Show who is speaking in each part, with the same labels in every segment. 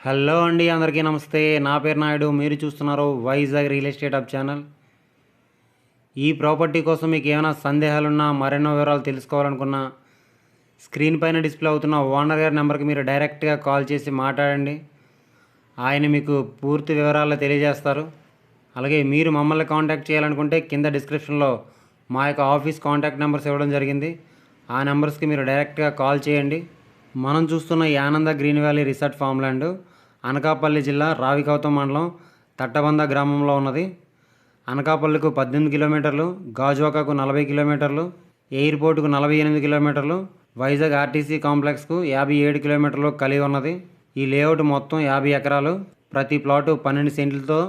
Speaker 1: Hello అండి, అందరికీ నమస్తే. నా పేరు నాయుడు. మీరు చూస్తున్నారు Vizag real estate hub channel. ఈ ప్రాపర్టీ కోసం మీకు ఏమైనా సందేహాలున్నా, మరెన్నో వివరాలు తెలుసుకోవాలనుకున్నా, స్క్రీన్ పైన డిస్ప్లే అవుతున్న ఓనర్ గారి నెంబర్కి మీరు డైరెక్ట్గా కాల్ చేసి మాట్లాడండి. ఆయన మీకు పూర్తి వివరాలు తెలియజేస్తారు. అలాగే మీరు మమ్మల్ని కాంటాక్ట్ చేయాలనుకుంటే కింద డిస్క్రిప్షన్లో మా యొక్క ఆఫీస్ కాంటాక్ట్ నెంబర్స్ ఇవ్వడం జరిగింది. ఆ నెంబర్స్కి మీరు డైరెక్ట్గా కాల్ చేయండి. మనం చూస్తున్న ఈ ఆనంద green valley resort farm land Anakapalli జిల్లా రావికౌతం మండలం తట్టబంద గ్రామంలో ఉన్నది. అనకాపల్లికు 18 కిలోమీటర్లు, గాజువాకకు 40 కిలోమీటర్లు, ఎయిర్పోర్టుకు 48 కిలోమీటర్లు, వైజాగ్ ఆర్టీసీ కాంప్లెక్స్కు 57 కిలోమీటర్లు కలిగి ఉన్నది. ఈ లేఅవుట్ మొత్తం 50 ఎకరాలు. ప్రతి plot 12 సెంట్లతో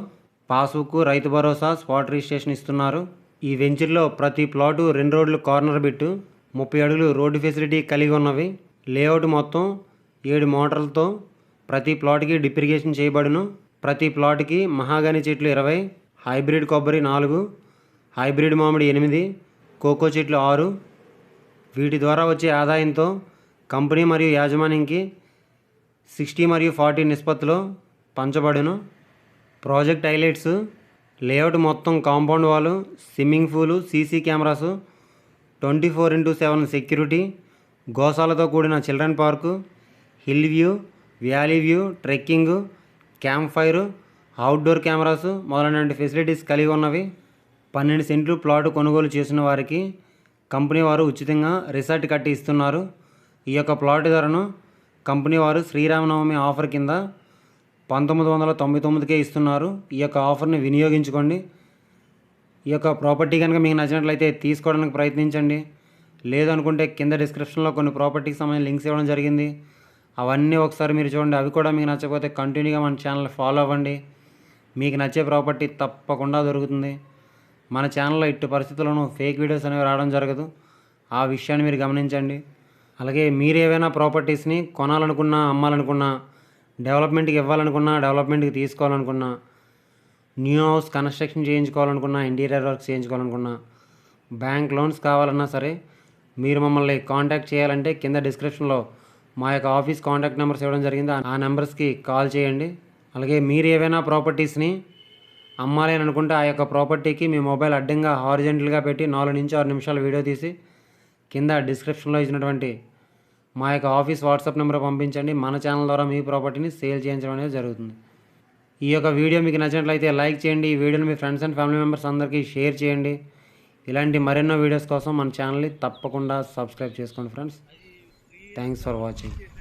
Speaker 1: passbook, Rythu Bharosa, spot registration ఇస్తున్నారు. ఈ వెంచర్లో ప్రతి ప్లాటు 2 రోడ్లు కార్నర్ బిట్టు, 30 అడుగులు రోడ్డు ఫెసిలిటీ కలిగి ఉన్నవి. లేఅవుట్ మొత్తం 7 మోటార్లతో ప్రతి ప్లాట్కి డ్రిప్ ఇరిగేషన్ చేయబడును. ప్రతి ప్లాట్కి మహాగని చెట్లు 20, హైబ్రిడ్ కొబ్బరి 4, హైబ్రిడ్ మామిడి 8, కోకో చెట్లు 6. వీటి ద్వారా వచ్చే ఆదాయంతో కంపెనీ మరియు యాజమాన్యంకి 60 మరియు 40 నిష్పత్తిలో పంచబడును. ప్రాజెక్ట్ హైలైట్స్: లేఅవుట్ మొత్తం compound wall, swimming pool, CC cameras, 24x7 security, గోశాలతో కూడిన children park, hill view, valley view, trekking, camp fire, outdoor cameras మొదలైన ఫెసిలిటీస్ కలిగి ఉన్నవి. 12 సెంట్లు ప్లాటు కొనుగోలు చేసిన వారికి కంపెనీ వారు ఉచితంగా రిసార్ట్ కట్టి ఇస్తున్నారు. ఈ యొక్క ప్లాట్ ధరను కంపెనీ వారు శ్రీరామనవమి ఆఫర్ కింద 1999కే ఇస్తున్నారు. ఈ యొక్క ఆఫర్ని వినియోగించుకోండి. ఈ యొక్క ప్రాపర్టీ కనుక మీకు నచ్చినట్లయితే తీసుకోవడానికి ప్రయత్నించండి. లేదనుకుంటే కింద డిస్క్రిప్షన్లో కొన్ని ప్రాపర్టీకి సంబంధించిన లింక్స్ ఇవ్వడం జరిగింది. అవన్నీ ఒకసారి మీరు చూడండి. అవి కూడా మీకు నచ్చకపోతే కంటిన్యూగా మన ఛానల్ ఫాలో అవ్వండి. మీకు నచ్చే ప్రాపర్టీ తప్పకుండా దొరుకుతుంది. మన ఛానల్లో ఇట్టి పరిస్థితుల్లోనూ ఫేక్ వీడియోస్ అనేవి రావడం జరగదు. ఆ విషయాన్ని మీరు గమనించండి. అలాగే మీరు ఏవైనా ప్రాపర్టీస్ని కొనాలనుకున్నా, అమ్మాలనుకున్నా, డెవలప్మెంట్కి ఇవ్వాలనుకున్నా, డెవలప్మెంట్కి తీసుకోవాలనుకున్నా, న్యూ హౌస్ కన్స్ట్రక్షన్ చేయించుకోవాలనుకున్నా, ఇంటీరియర్ వర్క్స్ చేయించుకోవాలనుకున్నా, బ్యాంక్ లోన్స్ కావాలన్నా సరే మీరు మమ్మల్ని కాంటాక్ట్ చేయాలంటే కింద డిస్క్రిప్షన్లో మా యొక్క ఆఫీస్ కాంటాక్ట్ నెంబర్స్ ఇవ్వడం జరిగింది. ఆ నెంబర్స్కి కాల్ చేయండి. అలాగే మీరు ఏవైనా ప్రాపర్టీస్ని అమ్మాలి అని అనుకుంటే ఆ యొక్క ప్రాపర్టీకి మీ మొబైల్ అడ్డంగా హారిజెంటల్గా పెట్టి 4 నుంచి 6 నిమిషాల వీడియో తీసి కింద డిస్క్రిప్షన్లో ఇచ్చినటువంటి మా యొక్క ఆఫీస్ వాట్సాప్ నెంబర్ పంపించండి. మన ఛానల్ ద్వారా మీ ప్రాపర్టీని సేల్ చేయించడం అనేది జరుగుతుంది. ఈ యొక్క వీడియో మీకు నచ్చినట్లయితే లైక్ చేయండి. ఈ వీడియోని మీ ఫ్రెండ్స్ అండ్ ఫ్యామిలీ మెంబర్స్ అందరికీ షేర్ చేయండి. ఇలాంటి మరెన్నో వీడియోస్ కోసం మన ఛానల్ని తప్పకుండా సబ్స్క్రైబ్ చేసుకోండి ఫ్రెండ్స్. Thanks for watching.